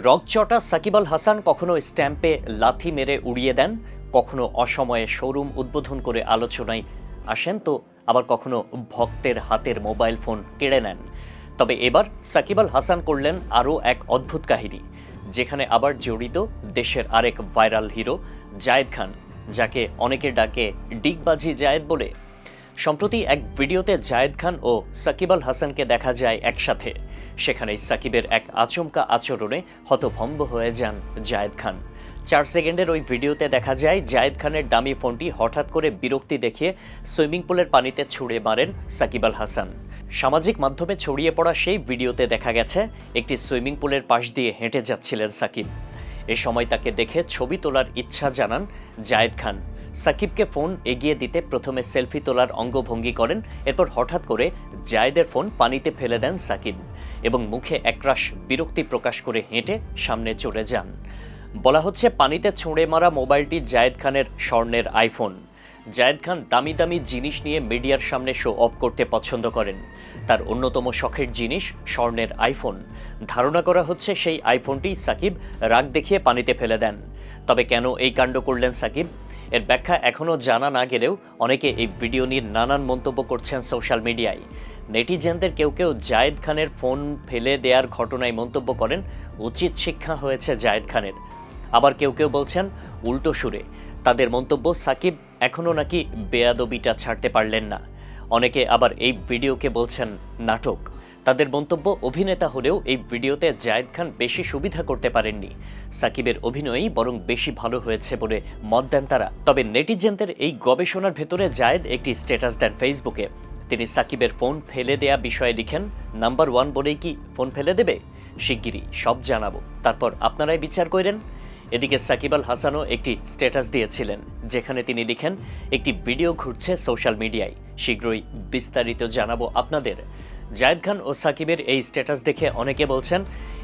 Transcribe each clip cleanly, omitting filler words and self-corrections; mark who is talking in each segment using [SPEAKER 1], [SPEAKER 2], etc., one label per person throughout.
[SPEAKER 1] রগচটা সাকিব আল হাসান কখনো স্ট্যাম্পে লাথি মেরে উড়িয়ে দেন, কখনো অসময়ে শোরুম উদ্বোধন করে আলোচনায় আসেন, তো আবার কখনো ভক্তের হাতের মোবাইল ফোন কেড়ে নেন। তবে এবার সাকিব আল হাসান করলেন আরও এক অদ্ভুত কাহিনী, যেখানে আবার জড়িত দেশের আরেক ভাইরাল হিরো জায়েদ খান, যাকে অনেকে ডাকে ডিগবাজি জায়েদ বলে। সম্প্রতি এক ভিডিওতে জায়েদ খান ও সাকিব আল হাসানকে দেখা যায় একসাথে। সেখানেই সাকিবের এক আচমকা আচরণে হতভম্ব হয়ে যান জায়েদ খান। 4 সেকেন্ডের ওই ভিডিওতে দেখা যায় জায়েদ খানের দামি ফোনটি হঠাৎ করে বিরক্তি দেখিয়ে সুইমিং পুলের পানিতে ছুঁড়ে মারেন সাকিব আল হাসান। সামাজিক মাধ্যমে ছড়িয়ে পড়া সেই ভিডিওতে দেখা গেছে একটি সুইমিং পুলের পাশ দিয়ে হেঁটে যাচ্ছিলেন সাকিব। এ সময় তাকে দেখে ছবি তোলার ইচ্ছা জানান জায়েদ খান। সাকিবকে ফোন এগিয়ে দিতে প্রথমে সেলফি তোলার অঙ্গভঙ্গি করেন, এরপর হঠাৎ করে জায়েদের ফোন পানিতে ফেলে দেন সাকিব এবং মুখে একরাশ বিরক্তি প্রকাশ করে হেঁটে সামনে চলে যান। বলা হচ্ছে পানিতে ছুঁড়ে মারা মোবাইলটি জায়েদ খানের স্বর্ণের আইফোন। জায়েদ খান দামি দামি জিনিস নিয়ে মিডিয়ার সামনে শো অফ করতে পছন্দ করেন। তার অন্যতম শখের জিনিস স্বর্ণের আইফোন। ধারণা করা হচ্ছে সেই আইফোনটি সাকিব রাগ দেখিয়ে পানিতে ফেলে দেন। তবে কেন এই কাণ্ড করলেন সাকিব, এর ব্যাখ্যা এখনও জানা না গেলেও অনেকে এই ভিডিও নিয়ে নানান মন্তব্য করছেন সোশ্যাল মিডিয়ায়। নেটিজেনদের কেউ কেউ জায়েদ খানের ফোন ফেলে দেওয়ার ঘটনায় মন্তব্য করেন উচিত শিক্ষা হয়েছে জায়েদ খানের। আবার কেউ কেউ বলছেন উল্টো সুরে, তাদের মন্তব্য সাকিব এখনও নাকি বেয়াদবিটা ছাড়তে পারলেন না। অনেকে আবার এই ভিডিওকে বলছেন নাটক। তাদের মন্তব্য অভিনেতা হলেও এই ভিডিওতে জায়েদ খান বেশি সুবিধা করতে পারেননি, সাকিবের অভিনয়ই বরং বেশি ভালো হয়েছে বলে মত দেন তারা। তবে নেটিজেনদের এই গবেষণার ভেতরে জায়েদ একটি স্ট্যাটাস দেন ফেসবুকে। তিনি সাকিবের ফোন ফেলে দেয়া বিষয়ে লিখেন, নাম্বার 1 বলেই কি ফোন ফেলে দেবে? শিগগিরই সব জানাবো, তারপর আপনারাই বিচার করেন। এদিকে সাকিব আল হাসানও একটি স্ট্যাটাস দিয়েছিলেন, যেখানে তিনি লিখেন, একটি ভিডিও ঘুরছে সোশ্যাল মিডিয়ায়, শীঘ্রই বিস্তারিত জানাবো আপনাদের। জায়েদ খান ও সাকিবের এই স্ট্যাটাস দেখে অনেকে বলছেন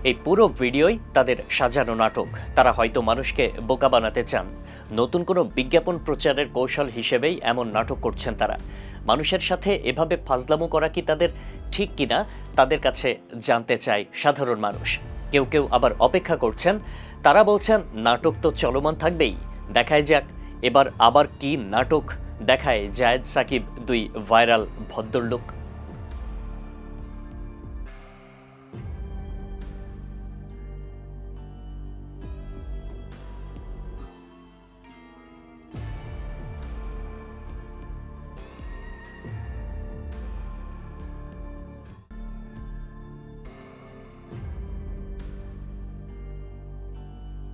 [SPEAKER 1] এই পুরো ভিডিওই তাদের সাজানো নাটক। তারা হয়তো মানুষকে বোকা বানাতে চান। নতুন কোনো বিজ্ঞাপন প্রচারের কৌশল হিসেবেই এমন নাটক করছেন তারা। মানুষের সাথে এভাবে ফাজলামো করা কি তাদের ঠিক কিনা, তাদের কাছে জানতে চায় সাধারণ মানুষ। কেউ কেউ আবার অপেক্ষা করছেন, তারা বলছেন নাটক তো চলমান থাকবেই, দেখায় যাক এবার আবার কি নাটক দেখায় জায়েদ সাকিব দুই ভাইরাল ভদ্রলোক।